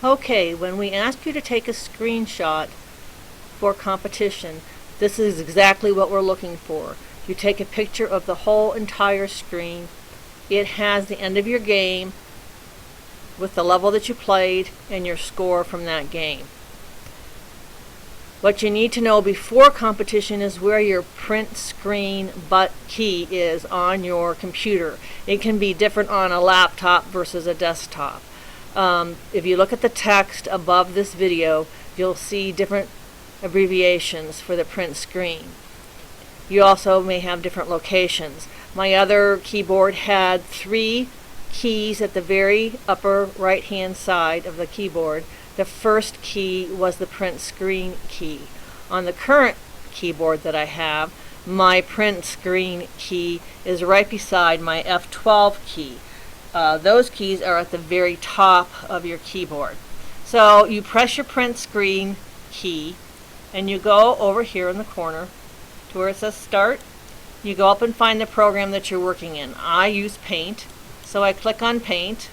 Okay, when we ask you to take a screenshot for competition, this is exactly what we're looking for. You take a picture of the whole entire screen. It has the end of your game with the level that you played and your score from that game. What you need to know before competition is where your print screen key is on your computer. It can be different on a laptop versus a desktop. If you look at the text above this video, you'll see different abbreviations for the print screen. You also may have different locations. My other keyboard had 3 keys at the very upper right hand side of the keyboard. The first key was the print screen key. On the current keyboard that I have, my print screen key is right beside my F12 key. Those keys are at the very top of your keyboard. So you press your print screen key and you go over here in the corner to where it says Start. You go up and find the program that you're working in. I use Paint, so I click on Paint,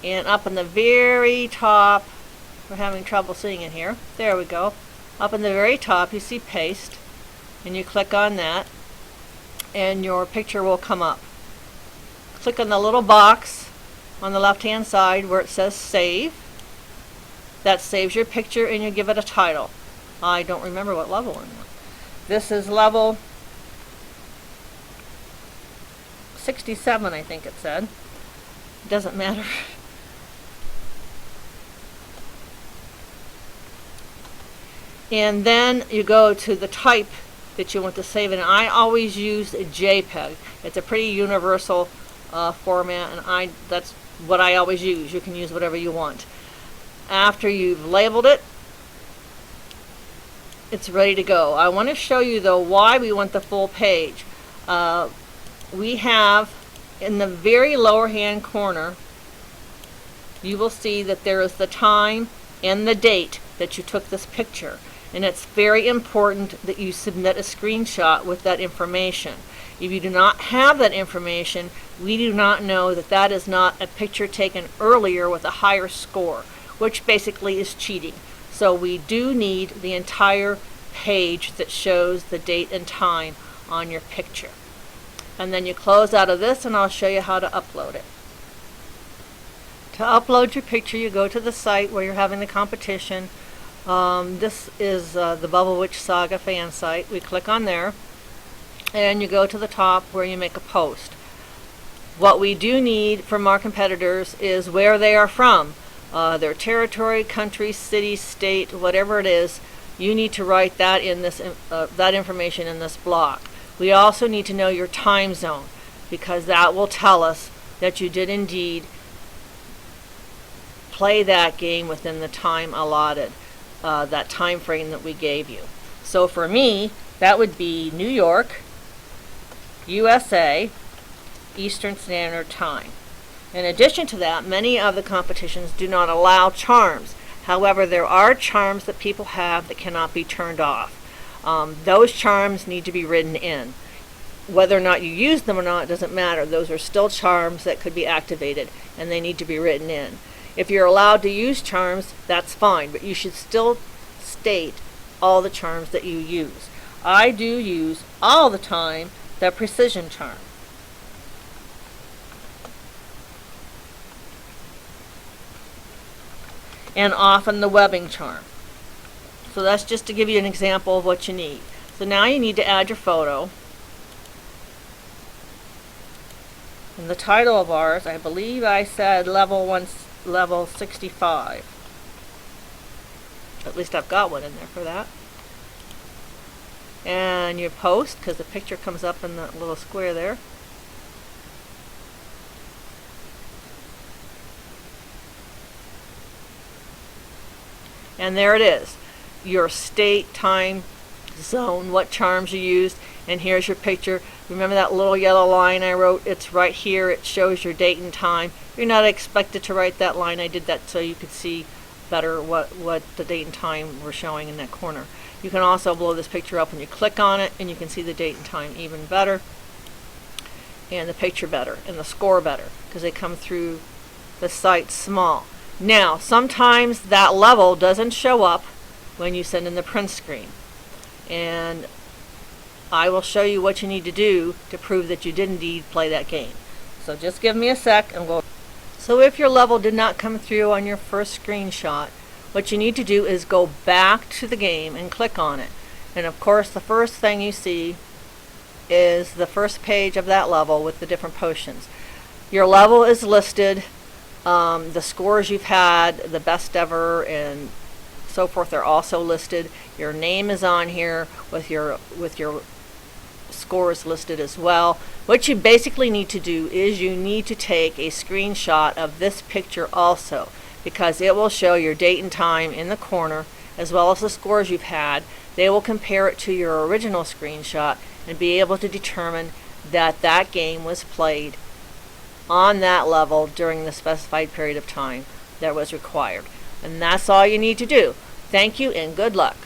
and up in the very top, we're having trouble seeing it here, there we go, up in the very top you see Paste, and you click on that and your picture will come up. Click on the little box on the left hand side where it says Save. That saves your picture and you give it a title. I don't remember what level I'm on. This is level 67, I think it said. It doesn't matter. And then you go to the type that you want to save it in. I always use a JPEG. It's a pretty universal format, and that's what I always use. You can use whatever you want. After you've labeled it, it's ready to go. I want to show you though why we want the full page. We have in the very lower hand corner, you will see that there is the time and the date that you took this picture, and it's very important that you submit a screenshot with that information. If you do not have that information, we do not know that that is not a picture taken earlier with a higher score, which basically is cheating. So we do need the entire page that shows the date and time on your picture. And then you close out of this and I'll show you how to upload it. To upload your picture, you go to the site where you're having the competition. This is the Bubble Witch Saga fan site. We click on there and you go to the top where you make a post. What we do need from our competitors is where they are from. Their territory, country, city, state, whatever it is, you need to write that in this that information in this block. We also need to know your time zone, because that will tell us that you did indeed play that game within the time allotted, that time frame that we gave you. So for me, that would be New York, USA, Eastern Standard Time. In addition to that, many of the competitions do not allow charms. However, there are charms that people have that cannot be turned off. Those charms need to be written in. Whether or not you use them or not doesn't matter. Those are still charms that could be activated, and they need to be written in. If you're allowed to use charms, that's fine, but you should still state all the charms that you use. I do use all the time the precision charm. And often the webbing charm. So that's just to give you an example of what you need. So now you need to add your photo. And the title of ours, I believe I said level 65. At least I've got one in there for that. And you post, because the picture comes up in that little square there. And there it is, your state, time, zone, what charms you used, and here's your picture. Remember that little yellow line I wrote? It's right here. It shows your date and time. You're not expected to write that line. I did that so you could see better what the date and time were showing in that corner. You can also blow this picture up when you click on it, and you can see the date and time even better, and the picture better, and the score better, because they come through the site small. Now, sometimes that level doesn't show up when you send in the print screen. And I will show you what you need to do to prove that you did indeed play that game. So just give me a sec and we'll... So if your level did not come through on your first screenshot, what you need to do is go back to the game and click on it. And of course the first thing you see is the first page of that level with the different potions. Your level is listed, the scores you've had, the best ever and so forth are also listed. Your name is on here with your scores listed as well. What you basically need to do is you need to take a screenshot of this picture also, because it will show your date and time in the corner as well as the scores you've had. They will compare it to your original screenshot and be able to determine that that game was played on that level during the specified period of time that was required. And that's all you need to do. Thank you and good luck.